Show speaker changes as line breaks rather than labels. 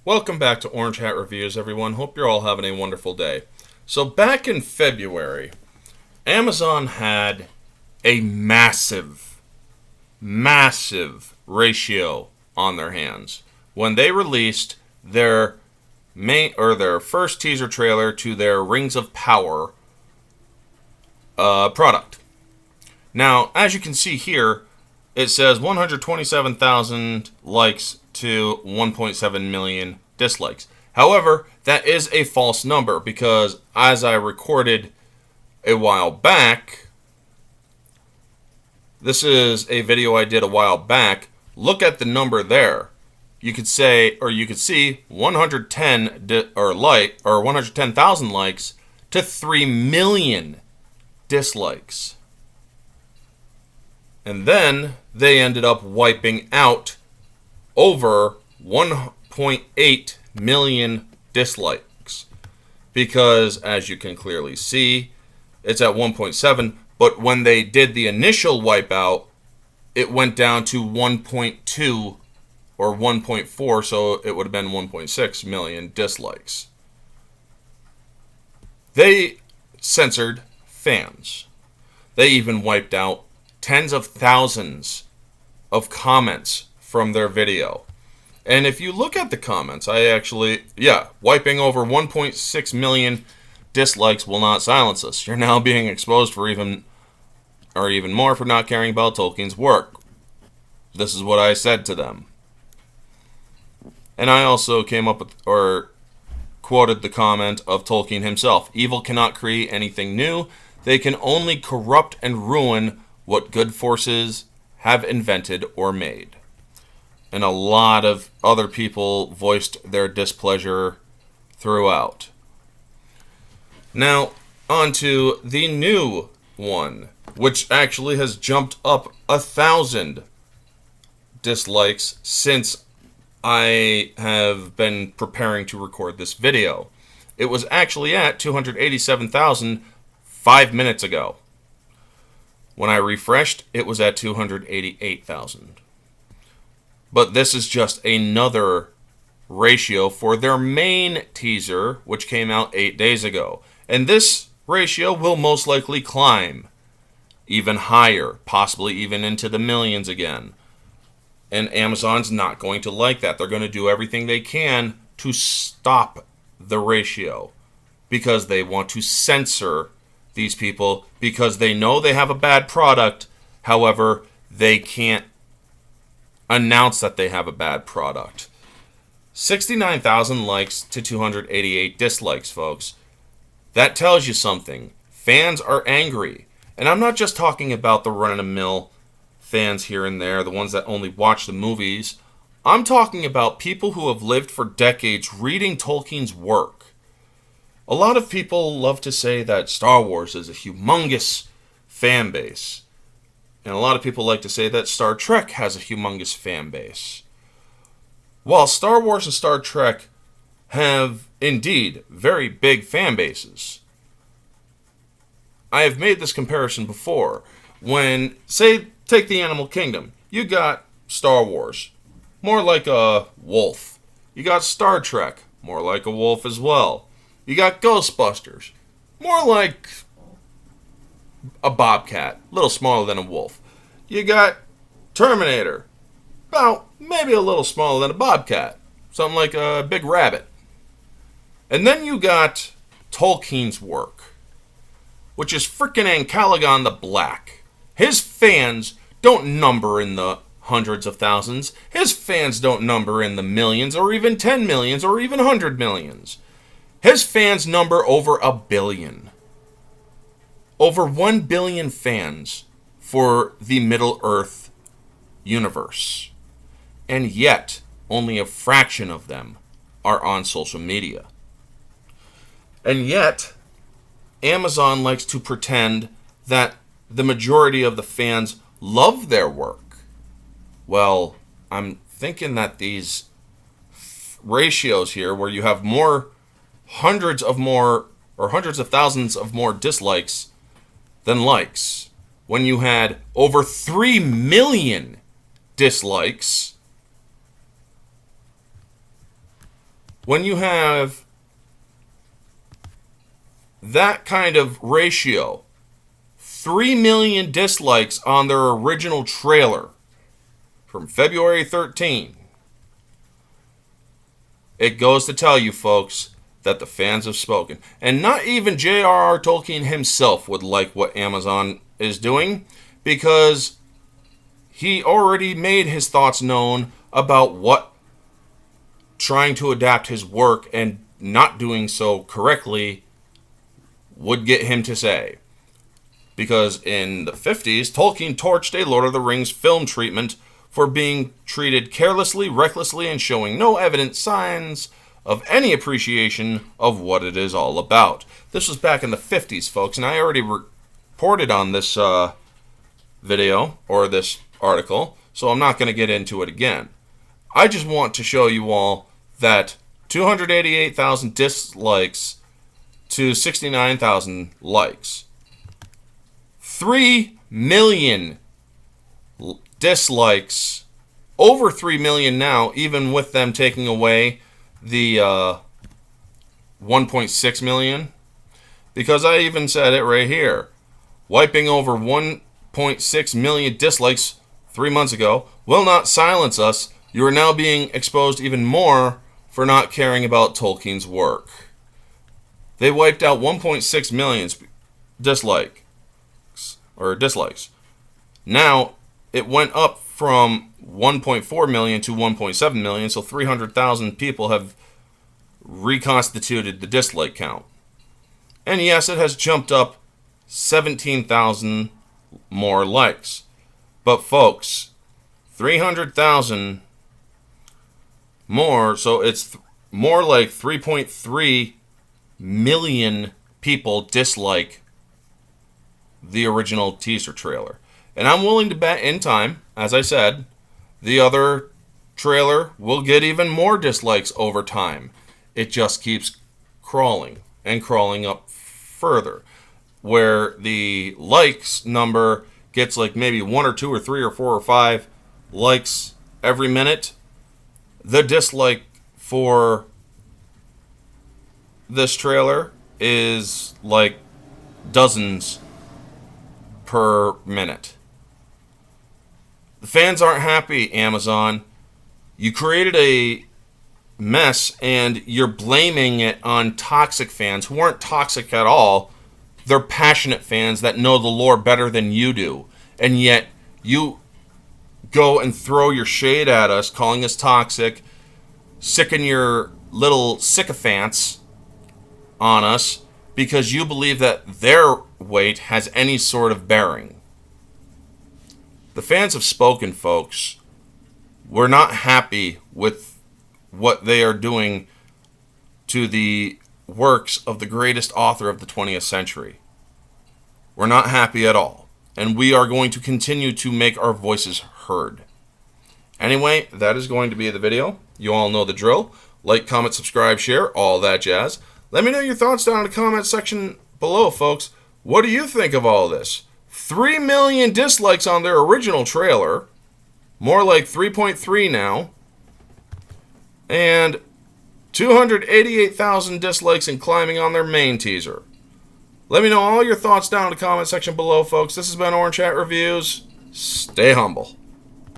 Welcome back to Orange Hat Reviews, everyone. Hope you're all having a wonderful day. So, back in February, Amazon had a massive ratio on their hands when they released their their first teaser trailer to their Rings of Power product. Now, as you can see here, it says 127,000 likes to 1.7 million dislikes. However, that is a false number because as I recorded a while back, this is a video I did a while back. Look at the number there. You could say, or you could see 110,000 likes to 3 million dislikes. And then they ended up wiping out over 1.8 million dislikes. Because, as you can clearly see, it's at 1.7. But when they did the initial wipeout, it went down to 1.2 or 1.4. So it would have been 1.6 million dislikes. They censored fans. They even wiped out tens of thousands of comments from their video. And if you look at the comments, wiping over 1.6 million dislikes will not silence us. You're now being exposed for even more for not caring about Tolkien's work. This is what I said to them. And I also came up with, or quoted the comment of Tolkien himself. Evil cannot create anything new. They can only corrupt and ruin what good forces have invented or made. And a lot of other people voiced their displeasure throughout. Now, on to the new one, which actually has jumped up 1,000 dislikes since I have been preparing to record this video. It was actually at 287,000 5 minutes ago. When I refreshed, it was at 288,000. But this is just another ratio for their main teaser, which came out 8 days ago. And this ratio will most likely climb even higher, possibly even into the millions again. And Amazon's not going to like that. They're going to do everything they can to stop the ratio because they want to censor these people because they know they have a bad product. However, they can't announce that they have a bad product. 69,000 likes to 288 dislikes, folks. That tells you something. Fans are angry. And I'm not just talking about the run-of-the-mill fans here and there, the ones that only watch the movies. I'm talking about people who have lived for decades reading Tolkien's work. A lot of people love to say that Star Wars is a humongous fan base. And a lot of people like to say that Star Trek has a humongous fan base. While Star Wars and Star Trek have indeed very big fan bases, I have made this comparison before. When, say, take the Animal Kingdom, you got Star Wars, more like a wolf. You got Star Trek, more like a wolf as well. You got Ghostbusters, more like a bobcat, a little smaller than a wolf. You got Terminator, about maybe a little smaller than a bobcat, something like a big rabbit. And then you got Tolkien's work, which is frickin' Calagon the Black. His fans don't number in the hundreds of thousands. His fans don't number in the millions or even 10 millions or even 100 millions. His fans number over 1 billion. Over 1 billion fans for the Middle-earth universe. And yet, only a fraction of them are on social media. And yet, Amazon likes to pretend that the majority of the fans love their work. Well, I'm thinking that these ratios here, where you have hundreds of thousands of more dislikes than likes, when you had over 3 million dislikes, when you have that kind of ratio, 3 million dislikes on their original trailer from February 13, it goes to tell you, folks, that the fans have spoken. And not even J.R.R. Tolkien himself would like what Amazon is doing, because he already made his thoughts known about what trying to adapt his work and not doing so correctly would get him to say. Because in the 50s, Tolkien torched a Lord of the Rings film treatment for being treated carelessly, recklessly, and showing no evident signs of any appreciation of what it is all about. This was back in the 50s, folks, and I already reported on this video, or this article, so I'm not going to get into it again. I just want to show you all that 288,000 dislikes to 69,000 likes. 3 million dislikes, over 3 million now, even with them taking away the 1.6 million. Because I even said it right here. Wiping over 1.6 million dislikes 3 months ago will not silence us. You are now being exposed even more for not caring about Tolkien's work. They wiped out 1.6 million dislikes. Now, it went up from 1.4 million to 1.7 million, so 300,000 people have reconstituted the dislike count. And yes, it has jumped up 17,000 more likes. But folks, 300,000 more, so it's more like 3.3 million people dislike the original teaser trailer. And I'm willing to bet in time, as I said, the other trailer will get even more dislikes over time. It just keeps crawling and crawling up further, where the likes number gets like maybe 1 or 2 or 3 or 4 or 5 likes every minute. The dislike for this trailer is like dozens per minute. The fans aren't happy, Amazon. You created a mess and you're blaming it on toxic fans who aren't toxic at all. They're passionate fans that know the lore better than you do. And yet you go and throw your shade at us, calling us toxic, sicken your little sycophants on us because you believe that their weight has any sort of bearing. The fans have spoken, folks. We're not happy with what they are doing to the works of the greatest author of the 20th century. We're not happy at all. And we are going to continue to make our voices heard. Anyway, that is going to be the video. You all know the drill. Like, comment, subscribe, share, all that jazz. Let me know your thoughts down in the comment section below, folks. What do you think of all this? 3 million dislikes on their original trailer. More like 3.3 now. And 288,000 dislikes and climbing on their main teaser. Let me know all your thoughts down in the comment section below, folks. This has been Orange Hat Reviews. Stay humble.